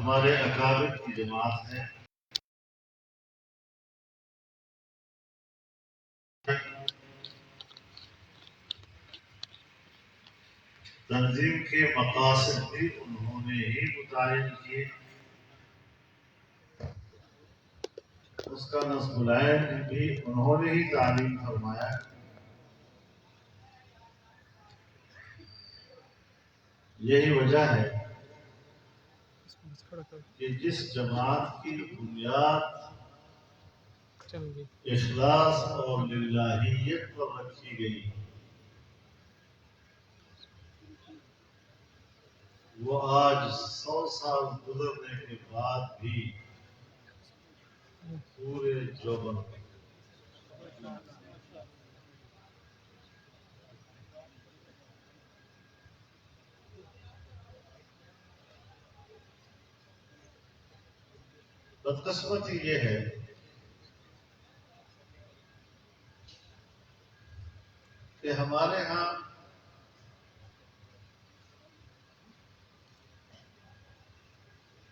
ہمارے اکابر کی جماعت ہے، تنظیم کے مقاصد بھی انہوں نے ہی متعین کیے، اس کا نصب العین بھی انہوں نے ہی تعلیم فرمایا۔ یہی وجہ ہے کہ جس جماعت کی بنیاد اخلاص اور للہیت پر رکھی گئی، وہ آج 100 سال گزرنے کے بعد بھی پورے جوبن بدقسمتی یہ ہے کہ ہمارے ہاں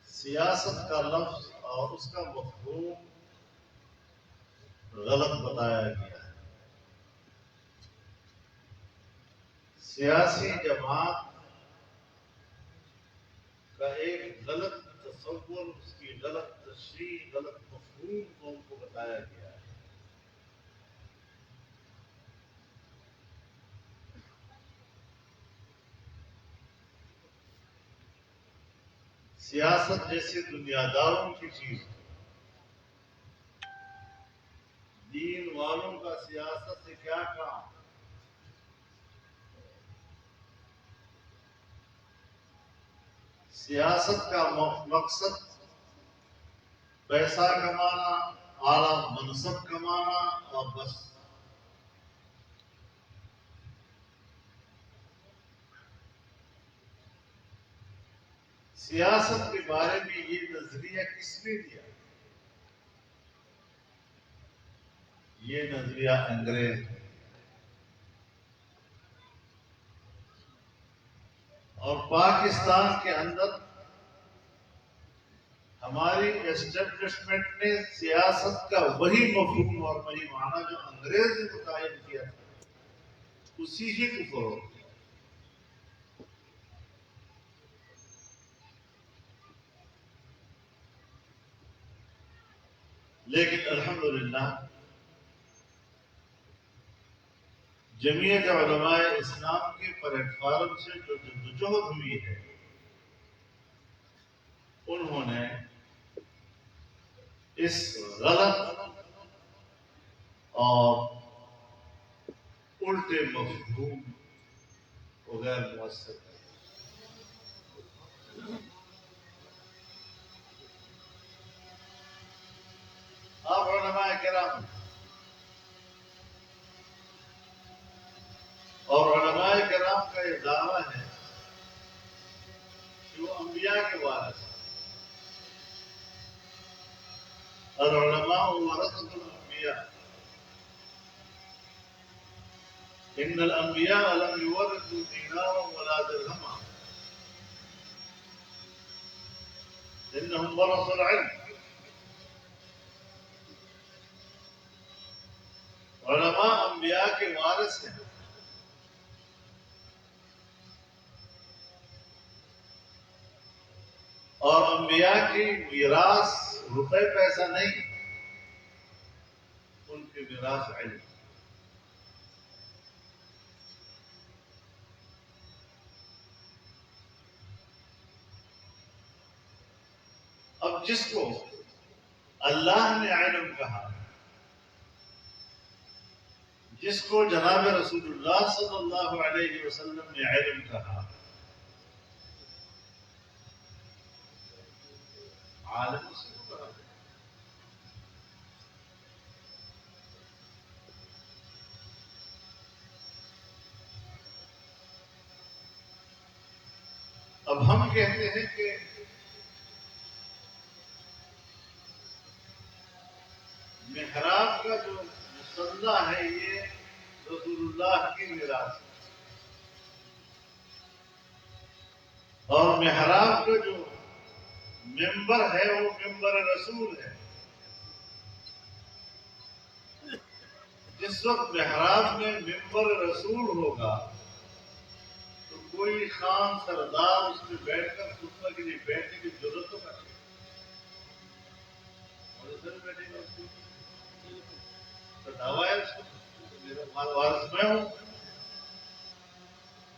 سیاست کا لفظ اور اس کا مفہوم غلط بتایا گیا ہے۔ سیاسی جماعت کا ایک غلط تصور، اس کی غلط تشریح، غلط مفہوم قوم کو بتایا گیا ہے۔ سیاست جیسی دنیا داروں کی چیز، دین والوں کا سیاست سے کیا کام؟ سیاست کا مقصد پیسہ کمانا، اعلیٰ منصب کمانا اور بس۔ سیاست کے بارے میں یہ نظریہ کس نے دیا؟ یہ نظریہ انگریز ہے، اور پاکستان کے اندر ہماری اسٹیبلشمنٹ نے سیاست کا وہی مفہوم اور وہی معنی جو انگریز نے متعین کیا تھا، اسی ہی کو فروغ دیا۔ لیکن الحمدللہ جمعیت علماء اسلام کے پلیٹ فارم سے جو جدوجہد ہوئی ہے، انہوں نے اس غلط اور الٹے مفہوم کو غیر مؤثر کیا۔ آپ علماء کرام اور علماء کرام کا یہ دعویٰ ہے کہ وہ انبیاء کے وارث ہیں، العلماء ورثۃ الانبیاء، ان الانبیاء لم یورثوا دینارا ولا درہما انہم ورثوا العلم۔ علماء انبیاء کے وارث ہیں، اور انبیاء کی میراث روپے پیسہ نہیں، ان کی میراث علم۔ اب جس کو اللہ نے علم کہا، جس کو جناب رسول اللہ صلی اللہ علیہ وسلم نے علم کہا، عالم اس کو کہا۔ اب ہم کہتے ہیں کہ محراب کا جو مصلی ہے یہ رسول اللہ کی میراث ہے، اور محراب کا جو ممبر ہے وہ ممبر رسول ہے. جس وقت محراب میں ممبر رسول ہوگا تو کوئی خان سردار اس میں بیٹھ کر خطبہ کے لیے بیٹھنے کی ضرورت تو کرے بیٹھے گا اس کو دعویٰ ہے اس کو میرا وارث میں ہوں.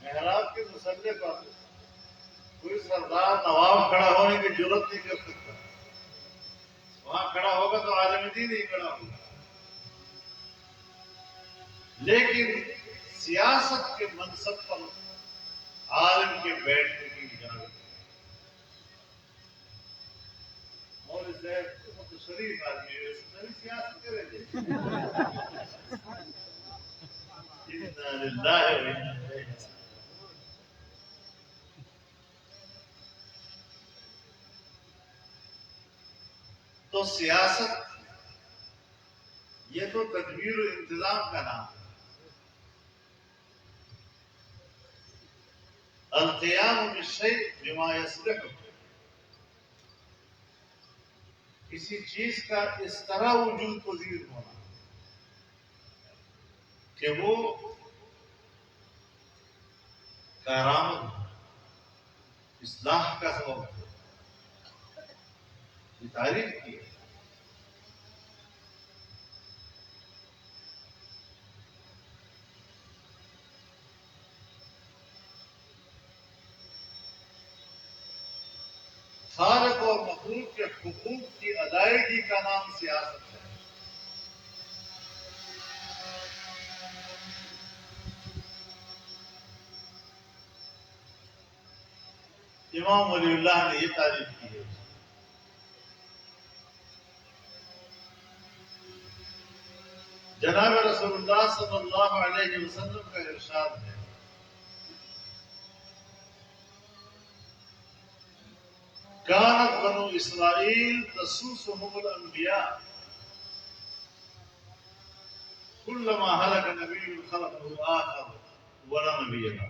محراب کے مسلح پر کوئی سردار نواب کھڑا ہونے کی ضرورت نہیں کر سکتا. وہاں کھڑا ہوگا تو عالم دین نہیں کھڑا ہوگا. لیکن سیاست کے منصب پر عالم کے بیٹھنے کی اجازت ہے. اور اسے تو شریف آدمی ہے اس میں سیاست کرے گی. انا للہ و انا الیہ راجعون. تو سیاست یہ تو تدبیر و انتظام کا نام ہے. القیام بالشیء بما یصلح کسی چیز کا اس طرح وجود پذیر ہونا کہ وہ کارآمد اصلاح کا سبب ہو. یہ تعریف کی ہے. خالق اور مخلوق کے حقوق کی ادائیگی کا نام سیاست ہے. امام ولی اللہ نے یہ تعریف کی ہے. جناب رسول اللہ صلی اللہ علیہ وسلم کا ارشاد ہے كانت بنو اسرائیل تسوسهم الانبیاء كلما هلك نبي خلقه آخر ولا نبي له.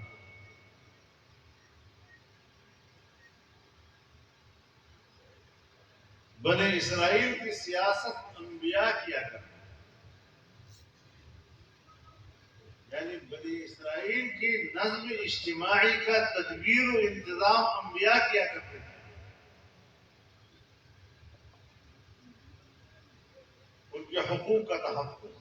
بنی اسرائیل کی سیاست انبیاء کیا کرتے یعنی بنی اسرائیل کی نظم اجتماعی کا تدبیر و انتظام انبیاء کیا کرتے ہیں. ان کے حقوق کا تحفظ,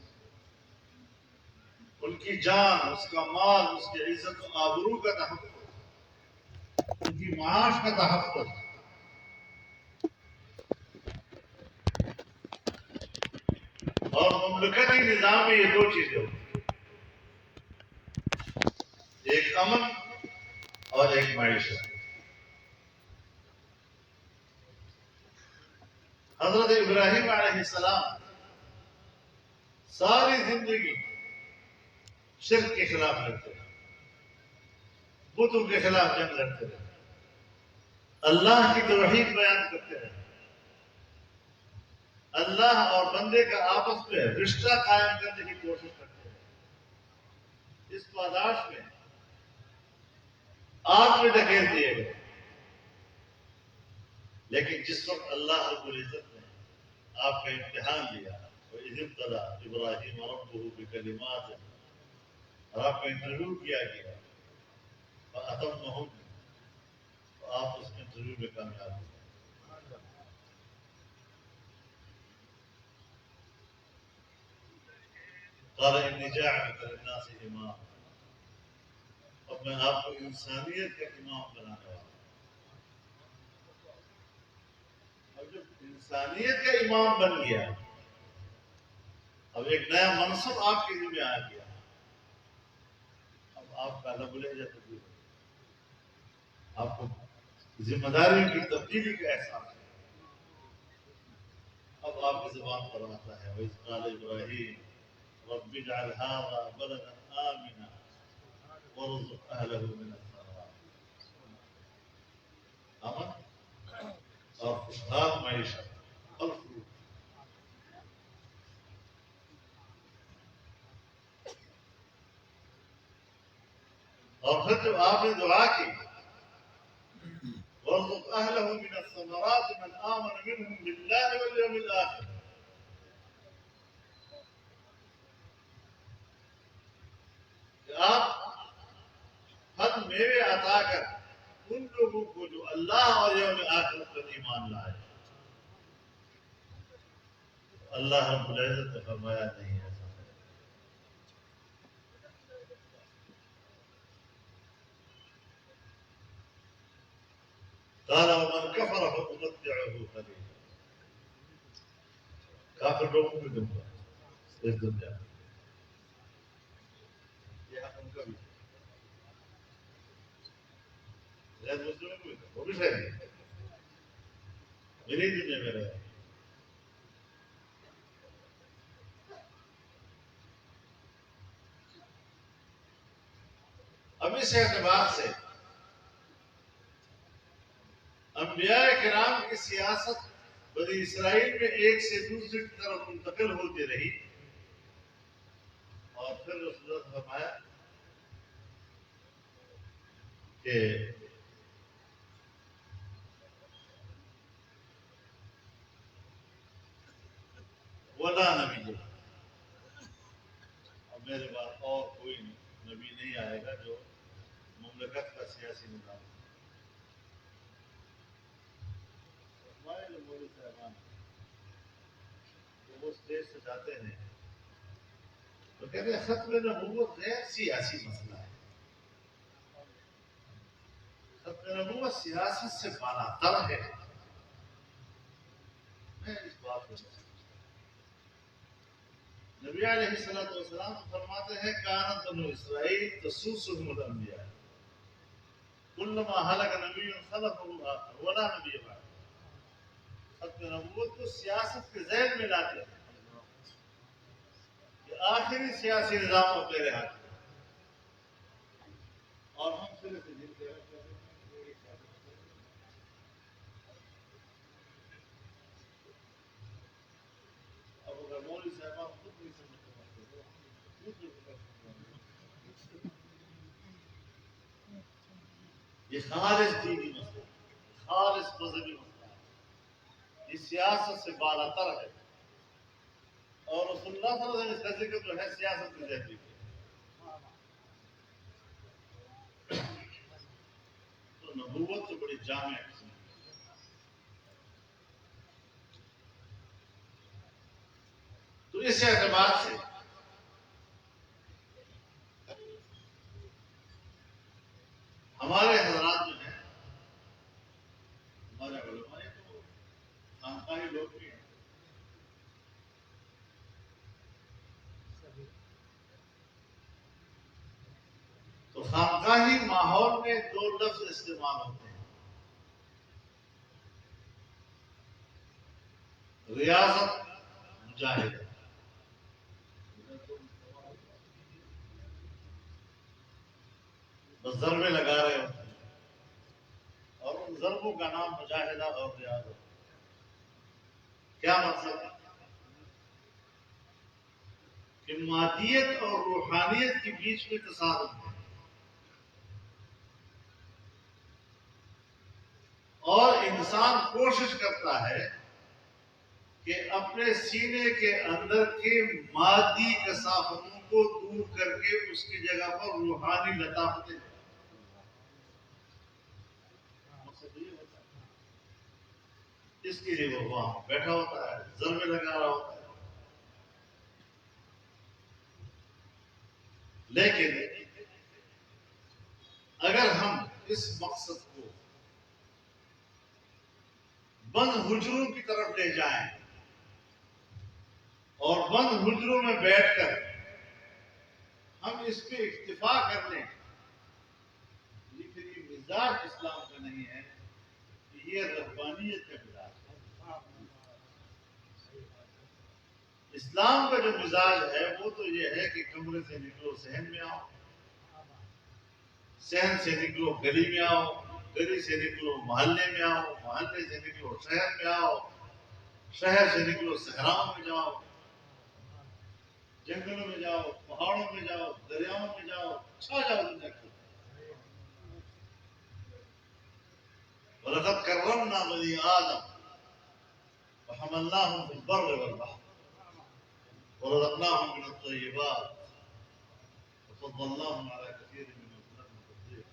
ان کی جان, اس کا مال, اس کی عزت و آبرو کا تحفظ, ان کی معاش کا تحفظ. اور مملکتی نظام میں یہ دو چیزیں ہوتی ہیں, ایک امن اور ایک معیشت. حضرت ابراہیم علیہ السلام ساری زندگی شرک کے خلاف لڑتے رہے, بتوں کے خلاف جنگ لڑتے رہے, اللہ کی توحید بیان کرتے رہے, اللہ اور بندے کا آپس میں رشتہ قائم کرنے کی کوشش کرتے رہے. اس پاداش میں آگ میں دھکیل دیے گئے. لیکن جس وقت اللہ رب العزت نے آپ کا امتحان لیا, وَإِذِ ابْتَلَىٰ إِبْرَاهِيمَ رَبُّهُ بِكَلِمَاتٍ, اور آپ کا انٹرویو کیا گیا فَأَتَمَّهُنَّ, تو آپ اس انٹرویو میں کامیاب ہوئے. قَالَ إِنِّي جَاعِلُكَ لِلنَّاسِ إِمَامًا, اب میں آپ کو انسانیت کا امام بنانے والا ہوں. اب جب انسانیت کا امام بن گیا, اب ایک نیا منصب آپ کے ذمہ آ گیا. اب آپ کا لب لہجہ تبدیل ہو, آپ کو ذمہ داری کی تبدیلی کا احساس ہے. اب آپ کی زبان پر آتا ہے وَإِذْ قَالَ إِبْرَاهِيمُ رَبِّ اجْعَلْ هَٰذَا بَلَدًا آمِنًا وَارْزُقْ أَهْلَهُ مِنَ الثَّمَرَاتِ. امن اور خوشحال معیشت, پھل فروٹ. اور پھر جب آپ نے دعا کی وَارْزُقْ أهله من الثمرات من آمن منهم بالله واليوم الآخر. کہ آپ پھل میوے عطا کر ان لوگوں کو جو اللہ اور یوم آخرت پر ایمان لائے. اللہ رب العزت نے فرمایا نہیں ایسا. قال ومن كفر فأمتعه قليلا. کافر لوگوں کو دوں گا اس دنیا میں. یہ حق ان کا بھی غیر مسلموں کو بھی دوں. وہ بھی صحیح ہے. میری دنیا میں رہے. اب اس اعتبار سے انبیاء کرام کی سیاست بنی اسرائیل میں ایک سے دوسری طرف منتقل ہوتی رہی. اور پھر رسول اللہ نے فرمایا کہ ولا نبی، اب میرے بعد اور کوئی نبی نہیں آئے گا جو مملکت کا سیاسی نظام. ہمارے جو مولوی صاحبان وہ اسٹیج سے جاتے ہیں تو کہتے ہیں ختم نبوت غیر سیاسی مسئلہ ہے. ختم نبوت سیاست سے بالا تر ہے. میں اس بات کو نبی علیہ السلام فرماتے ہیں کانت بنو اسرائیل تسوسهم الانبیاء کلما ہلک نبی خلفہ آخر ولا نبی بعد. ختم نبوت کو سیاست کے ذیل میں لاتے ہیں کہ آخری سیاسی نظام اب میرے ہاتھ میں. اور ہم پھر سے دن کے اب اگر مولوی صاحبان خود نہیں سمجھتے یہ خالص دینی مسئلہ، خالص مذہبی مسئلہ ہے. یہ سیاست سے بالا تر ہے. اور رسول اللہ صلی اللہ علیہ وسلم اس کا ذکر جو ہے سیاست کی ذہنی ہے. تو نبوت تو بڑی جامع قسم ہے. تو اس اعتبار سے ہمارے حضرات جو ہیں ہمارے علماء تو خانقاہی لوگ بھی ہیں. تو خانقاہی ماحول میں دو لفظ استعمال ہوتے ہیں: ریاضت، مجاہدہ. بس ضربے لگا رہے ہوتے ہیں اور ان ضربوں کا نام مجاہدہ اور ریاضت. کیا مطلب ہے؟ کہ مادیت اور روحانیت کے بیچ میں تصادم ہے. اور انسان کوشش کرتا ہے کہ اپنے سینے کے اندر کے مادی کثافتوں کو دور کر کے اس کی جگہ پر روحانی لطافتیں. اس کے لیے وہ وہاں بیٹھا ہوتا ہے، ضربے لگا رہا ہوتا ہے. لیکن اگر ہم اس مقصد کو بند حجروں کی طرف لے جائیں اور بند حجروں میں بیٹھ کر ہم اس پہ اکتفا کر لیں، لیکن یہ مزاج اسلام کا نہیں ہے. یہ رہبانیت کا مزاج ہے. اسلام کا جو مزاج ہے وہ تو یہ ہے کہ کمرے سے نکلو صحن میں آؤ، صحن سے نکلو گلی میں آؤ، گلی سے نکلو محلے میں آؤ، محلے سے نکلو شہر میں آؤ، شہر سے نکلو صحراؤں میں جاؤ، جنگلوں میں جاؤ، پہاڑوں میں جاؤ، دریاؤں میں جاؤ، چھا جاؤ دنیا کی. وَلَقَدْ كَرَّمْنَا بَنِي آدَمَ وَحَمَلْنَاهُمْ فِي الْبَرِّ وَالْبَحْرِ وَرَزَقْنَاهُم مِّنَ الطَّيِّبَاتِ وَفَضَّلْنَاهُمْ عَلَىٰ كَثِيرٍ مِّمَّنْ خَلَقْنَا تَفْضِيلًا.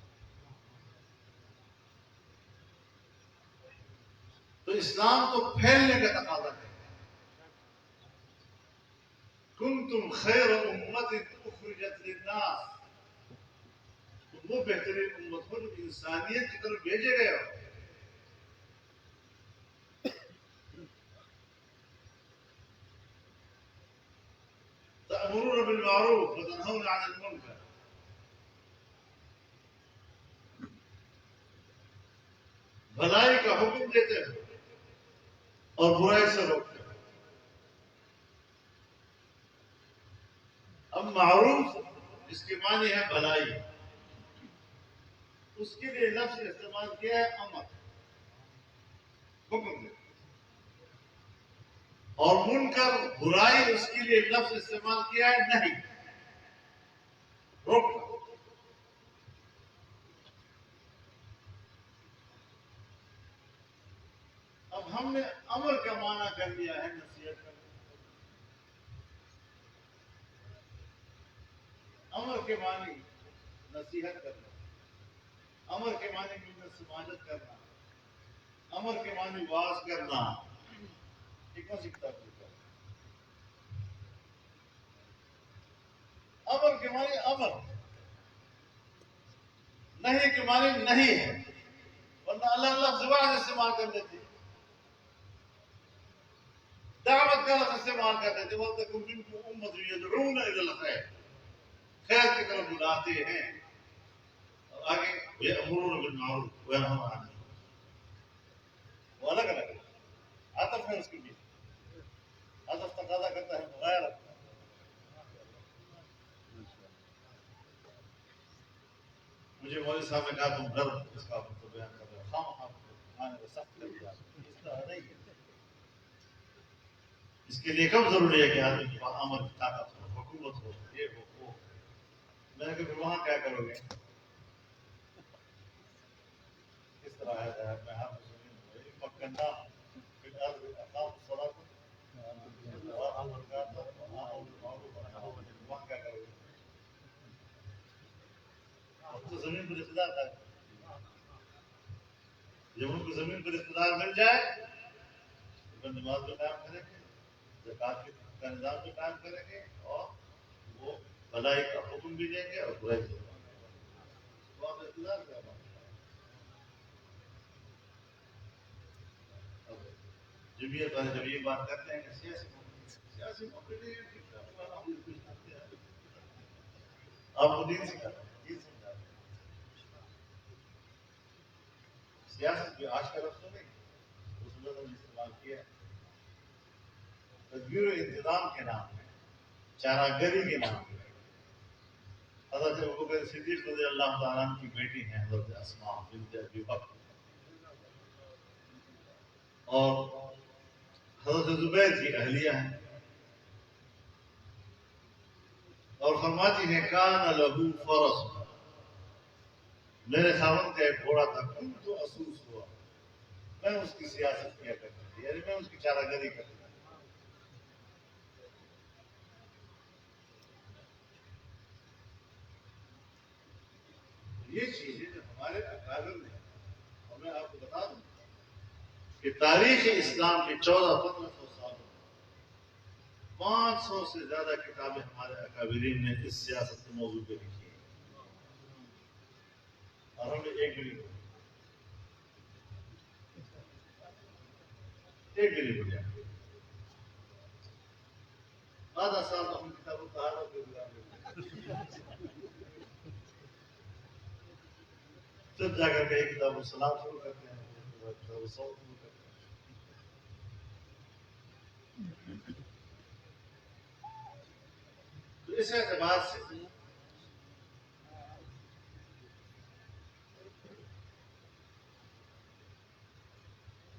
تو اسلام تو پھیلنے کا تقاضا ہے. کنتم خیر امت اخرجت للناس، تم وہ بہترین امت ہو جو انسانیت کی طرف بھیجے گئے ہو. تأمرون بالمعروف وتنهون عن المنکر، بھلائی کا حکم دیتے ہو اور برائی سے روکتے ہو. اب معروف اس کے معنی ہے بھلائی، اس کے لیے لفظ استعمال کیا ہے امر، حکم دے. اور منکر برائی، اس کے لیے لفظ استعمال کیا ہے نہیں، روک. اب ہم نے امر کا معنی کر دیا ہے نصیحت کرنا. امر کے معنی نصیحت کرنا، امر کے معنی منت سماجت کرنا، امر کے معنی واز کرنا. یہ کون سی کتاب لکھا ہے؟ امر کے معنی امر، نہیں کے معنی نہیں ہے، ورنہ اللہ اللہ زبان استعمال کر دیتے، دعوت کا لفظ استعمال کر دیتے. وَلْتَكُن مِّنكُمْ أُمَّةٌ يَدْعُونَ إِلَى الْخَيْرِ، خیر کی طرف بلاتے ہیں. اور آگے وَيَأْمُرُونَ بِالْمَعْرُوفِ وَيَنْهَوْنَ عَنِ الْمُنکَرِ، وہ الگ الگ ہے. عطف ہے اس کے بھی، عطف تقاضا کرتا ہے مغایرت. مجھے مولوی صاحب نے کہا تم غرب اس کا بیان کر رہے ہو، خام آنے کا سخت کر دیا. اس طرح نہیں ہے. اس کے لیے کب ضروری ہے کہ آدمی کے پاس امر کی طاقت ہو، حکومت ہو، یہ ہو وہ. میں نے کہا پھر وہاں کیا کرو گے؟ کس طرح ہے میں ہر مسلم مکنہ پھر عرض اقام الصلاۃ وآمر بالمعروف وہاں کیا کرو گے؟ اب تو زمین پر اقتدار ہے. جب ان کو زمین پر اقتدار مل جائے تو نماز پہ قائم کریں گے، زکات کا نظام پہ قائم کریں گے، اور وہ بھلائی کا حکم بھی دیں گے اور برائی سے وہاں پہ اقتدار کیا بات. جمعیت والے جب یہ بات کرتے ہیں کہ سیاسی موقع نہیں ہے، آپ کو دین سکھاتے ہیں، دین سمجھاتے ہیں. سیاست بھی آج کا لفظ نہیں، اس میں استعمال کیا ہے. تدبیر و انتظام کے نام ہے، چارہ گری کے نام ہے. حضرت ابوبکر صدیق رضی اللہ تعالیٰ عنہ کی بیٹی ہیں حضرت اسماء بنت ابی بکر، اور حضرت زبیر کی اہلیہ ہیں. اور فرماتی ہیں کان لہو فرس، میرے خاوند کا ایک گھوڑا تھا، کنت اسوس ہوا، میں اس کی سیاست کیا کرتی تھی، یعنی میں اس کی چارہ گری کرتی تھی. یہ چیزیں جو ہمارے اکابر نے، اور میں آپ کو بتا دوں کہ تاریخ اسلام کے 1400-1500 سالوں میں 500 سے زیادہ کتابیں ہمارے اکابرین نے اس سیاست کے موضوع پہ لکھی ہیں، اور ہم نے ایک بھی نہیں بولیا. آدھا سال تو ہم کتابوں کا حال پہ گزار دیتے، جب جا کر کے ایک کتاب السلام شروع کرتے ہیں، کتاب الصوم شروع کرتے ہیں. تو اس اعتبار سے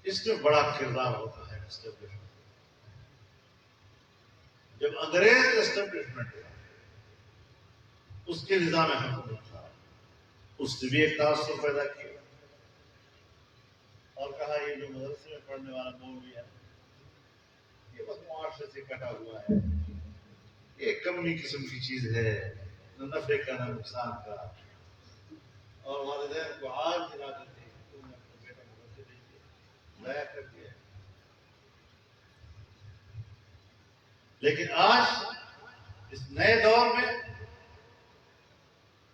اس میں بڑا کردار ہوتا ہے اسٹیبلشمنٹ. جب انگریز اسٹیبلشمنٹ ہوا، اس کے نظام حکومت تھا، اس نے بھی ایک تاثر پیدا کیا. اور کہا یہ جو مدرسے میں پڑھنے والا مولوی ہے یہ بس معاشرے سے کٹا ہوا ہے، یہ کمی قسم کی چیز ہے، نہ نفع کا نہ نقصان کا۔ اور والدین کو آج دلا دیتے ہیں تم نے اپنے بیٹے کو مدرسے بھیج دیا، ضائع کر دیا۔ لیکن آج اس نئے دور میں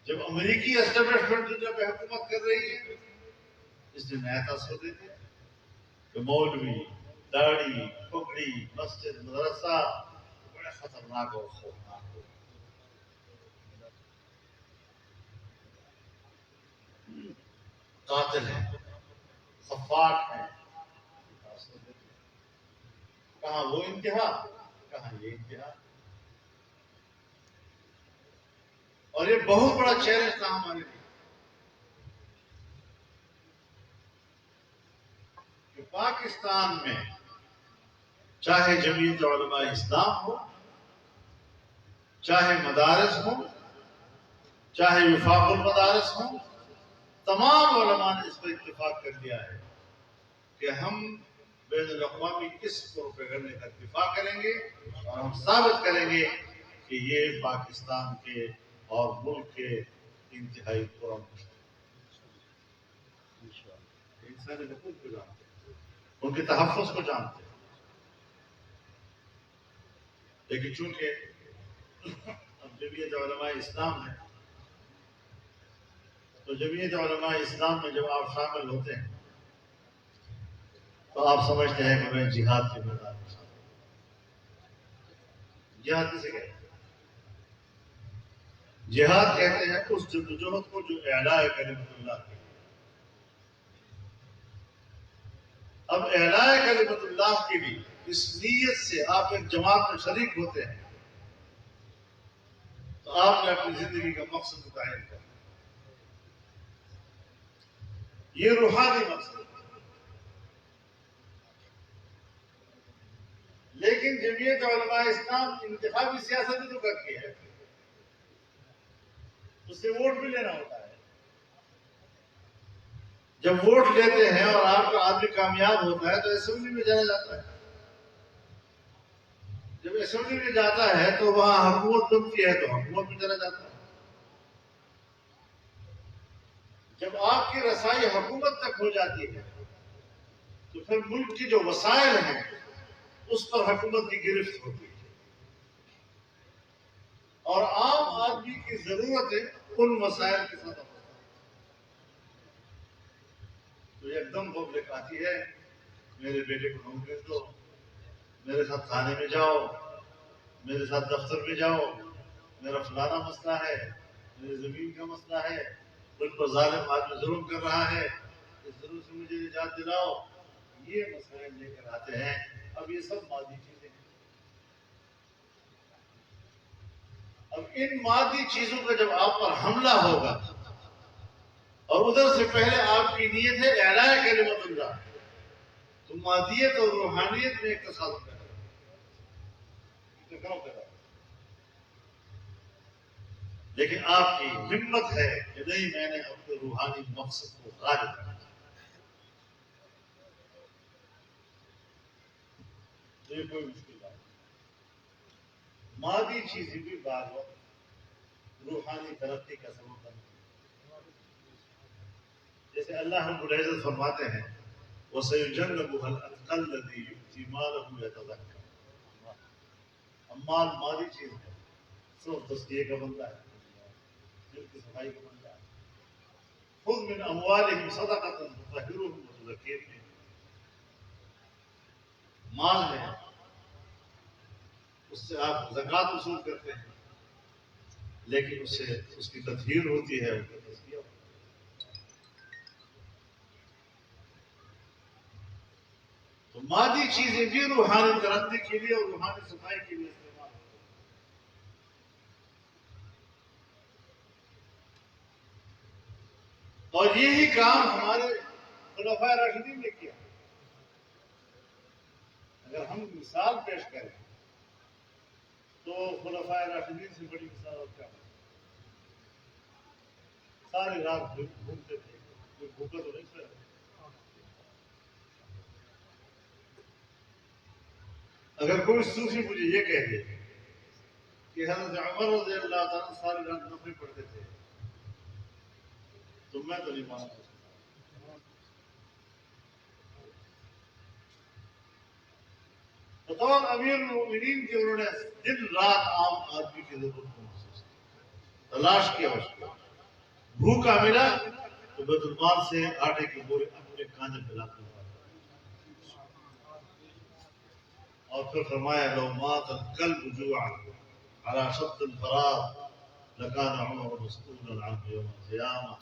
جب امریکی اسٹیبلشمنٹ دنیا پہ حکومت کر رہی ہے، اس نے نیا تاثر دیتے ہیں کہ مولوی، داڑھی، پگڑی، مسجد، مدرسہ بڑے خطرناک اور خوفناک ہو، قاتل ہیں، خفاق ہیں۔ کہاں وہ انتہا، کہاں یہ انتہا۔ اور یہ بہت بڑا چیلنج تھا ہمارے لیے کہ پاکستان میں چاہے جمعیت علماء اسلام ہو، چاہے مدارس ہوں، چاہے وفاق المدارس ہوں، تمام علماء نے اس پر اتفاق کر لیا ہے کہ ہم بین الاقوامی اس پروپیگنڈے کا دفاع کریں گے اور ہم ثابت کریں گے کہ یہ پاکستان کے اور ملک کے انتہائی پرامن انسانی حقوق کو جانتے ہیں، ان کے تحفظ کو جانتے ہیں۔ لیکن چونکہ اب جمعیت علماء اسلام ہے تو جمعیت علماء اسلام میں جب آپ شامل ہوتے ہیں تو آپ سمجھتے ہیں کہ میں جہاد کے میدان میں شامل ہوں۔ جہاد کسے کہتے ہیں؟ جہاد کہتے ہیں اس جدوجہد کو جو اعلاء کلمت اللہ کی۔ اب اعلاء کلمت اللہ کے لیے اس نیت سے آپ ایک جماعت میں شریک ہوتے ہیں تو آپ نے اپنی زندگی کا مقصد متعین کر یہ روحانی مقصد ہے۔ لیکن جمعیت علماء اسلام انتخابی سیاست بھی تو کرتی ہے، اس سے ووٹ بھی لینا ہوتا ہے۔ جب ووٹ لیتے ہیں اور آپ کا آدمی کامیاب ہوتا ہے تو اسمبلی میں جانا جاتا ہے۔ جب اسمبلی میں جاتا ہے تو وہاں حکومت بنتی ہے تو حکومت میں چلا جاتا ہے۔ جب آپ کی رسائی حکومت تک ہو جاتی ہے تو پھر ملک کی جو وسائل ہیں اس پر حکومت کی گرفت ہوتی ہے اور عام آدمی کی ضرورتیں ان وسائل کے ساتھ ہوتی ہیں۔ تو ایک دم پبلک آتی ہے، میرے بیٹے کو نوکری دو، میرے ساتھ تھانے میں جاؤ، میرے ساتھ دفتر میں جاؤ، میرا فلانا مسئلہ ہے، میری زمین کا مسئلہ ہے، مجھ پر ظالم آدمی ظلم کر رہا ہے، اس ظلم سے مجھے نجات دلاؤ۔ یہ مسائل لے کر آتے ہیں۔ اب یہ سب مادی چیزیں ہیں۔ اب ان مادی چیزوں کا جب آپ پر حملہ ہوگا اور ادھر سے پہلے آپ کی نیت ہے اعلاء کلمت اللہ، تو مادیت اور روحانیت میں ایک تصادم پیدا ہوگا۔ لیکن آپ کی ہمت ہے کہ نہیں، میں نے اپنے روحانی مقصد کو غالب کرنا، یہ کوئی مشکل بات نہیں۔ مادی چیزیں بھی بعض وقت روحانی ترقی کا سبب بنتی ہے۔ جیسے اللہ رب العزت فرماتے ہیں وَسَيُجَنَّبُهَا الْأَتْقَى الَّذِي يُؤْتِي مَالَهُ يَتَزَكَّىٰ۔ اب مال مادی چیز ہے، صرف تزکیے کا بندہ ہے، دل کی صفائی کا بندہ ہے۔ خُذْ مِنْ أَمْوَالِهِمْ صَدَقَةً تُطَهِّرُهُمْ وَتُزَكِّيهِمْ۔ مال ہے، اس سے آپ زکوٰۃ وصول کرتے ہیں، لیکن اس سے اس کی تطہیر ہوتی ہے، اس کا تزکیہ ہوتا ہے۔ تو مادی چیزیں بھی روحانی ترقی کے لیے اور روحانی صفائی کے لیے استعمال ہوتی ہیں۔ اور یہی کام ہمارے خلفائے راشدین نے کیا۔ اگر ہم مثال پیش کریں تو خلفائے راشدین سے بڑی مثال اور کیا ہے؟ ساری رات گھومتے تھے، کوئی بھوکا تو نہیں سویا۔ اگر کوئی صوفی مجھے یہ کہہ دے کہ حضرت عمر رضی اللہ تعالیٰ ساری رات نفل پڑھتے تھے تو میں تو نہیں مانتا. بطور امیر المومنین کے انہوں نے دن رات عام آدمی کی ضرورت کو محسوس کی, تلاش کیا اس کو. بھوکا ملا تو بیت المال سے آٹے کے بورے اپنے کاندھے پہ لاتے ہیں. اور پھر فرمایا لو مات القلب جوعا على شط الفراق لكان عمر مسؤولا عنه يوم القيامة.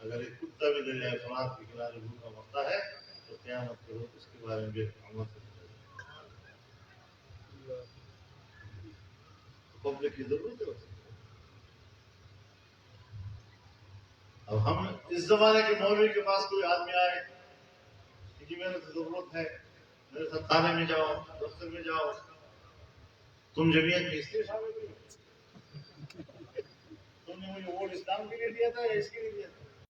اگر ایک کتا بھی دریائے فرات کے کنارے بھوکا مرتا ہے تو قیامت کے روز اس کے بارے میں بھی عمر سے پبلک کی ضرورت ہے. اب ہم اس زمانے کے مولوی کے پاس کوئی آدمی آئے کہ میرے تو ضرورت ہے, میرے ساتھ تھانے میں جاؤ, دفتر میں جاؤ, تم جمعیت میں اس لیے شامل ہوئی, تم نے مجھے ووٹ اسلام کے لیے دیا تھا یا اس کے لیے دیا تھا؟